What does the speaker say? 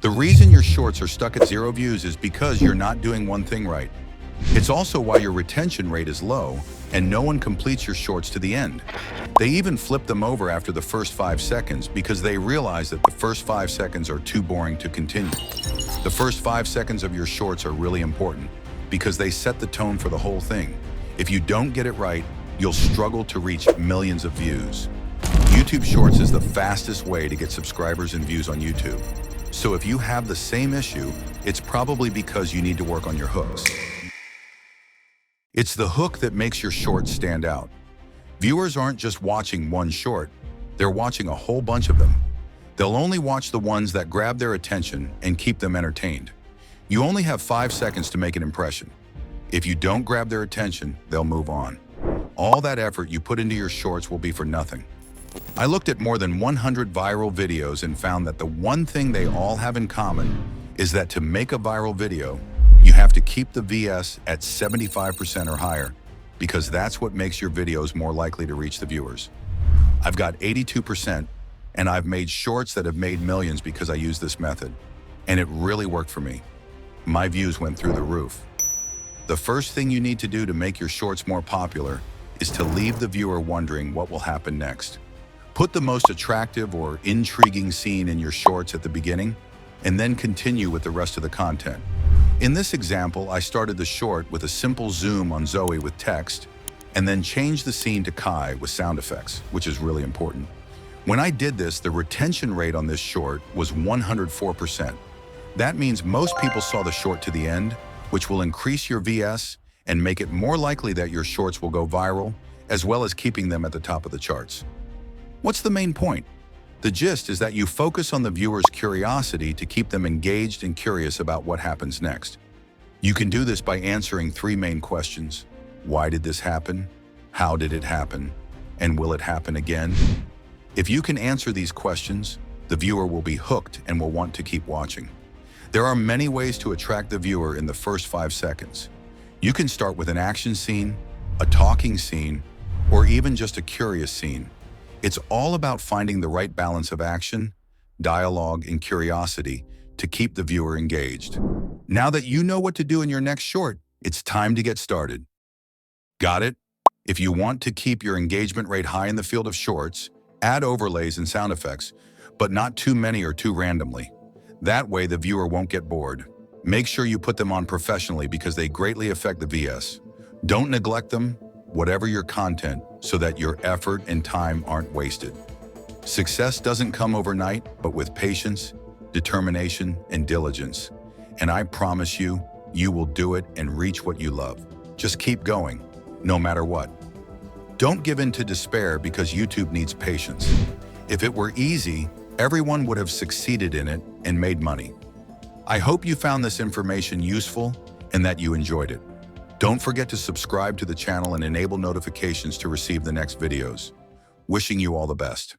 The reason your shorts are stuck at 0 views is because you're not doing one thing right. It's also why your retention rate is low and no one completes your shorts to the end. They even flip them over after the first 5 seconds because they realize that the first 5 seconds are too boring to continue. The first 5 seconds of your shorts are really important because they set the tone for the whole thing. If you don't get it right, you'll struggle to reach millions of views. YouTube Shorts is the fastest way to get subscribers and views on YouTube. So if you have the same issue, it's probably because you need to work on your hooks. It's the hook that makes your shorts stand out. Viewers aren't just watching one short, they're watching a whole bunch of them. They'll only watch the ones that grab their attention and keep them entertained. You only have 5 seconds to make an impression. If you don't grab their attention, they'll move on. All that effort you put into your shorts will be for nothing. I looked at more than 100 viral videos and found that the one thing they all have in common is that to make a viral video, you have to keep the VS at 75% or higher, because that's what makes your videos more likely to reach the viewers. I've got 82%, and I've made shorts that have made millions because I use this method, and it really worked for me. My views went through the roof. The first thing you need to do to make your shorts more popular is to leave the viewer wondering what will happen next. Put the most attractive or intriguing scene in your shorts at the beginning, and then continue with the rest of the content. In this example, I started the short with a simple zoom on Zoe with text, and then changed the scene to Kai with sound effects, which is really important. When I did this, the retention rate on this short was 104%. That means most people saw the short to the end, which will increase your VS and make it more likely that your shorts will go viral, as well as keeping them at the top of the charts. What's the main point? The gist is that you focus on the viewer's curiosity to keep them engaged and curious about what happens next. You can do this by answering 3 main questions. Why did this happen? How did it happen? And will it happen again? If you can answer these questions, the viewer will be hooked and will want to keep watching. There are many ways to attract the viewer in the first 5 seconds. You can start with an action scene, a talking scene, or even just a curious scene. It's all about finding the right balance of action, dialogue, and curiosity to keep the viewer engaged. Now that you know what to do in your next short, it's time to get started. Got it? If you want to keep your engagement rate high in the field of shorts, add overlays and sound effects, but not too many or too randomly. That way the viewer won't get bored. Make sure you put them on professionally because they greatly affect the VS. Don't neglect them, whatever your content, so that your effort and time aren't wasted. Success doesn't come overnight, but with patience, determination, and diligence. And I promise you, you will do it and reach what you love. Just keep going, no matter what. Don't give in to despair because YouTube needs patience. If it were easy, everyone would have succeeded in it and made money. I hope you found this information useful and that you enjoyed it. Don't forget to subscribe to the channel and enable notifications to receive the next videos. Wishing you all the best.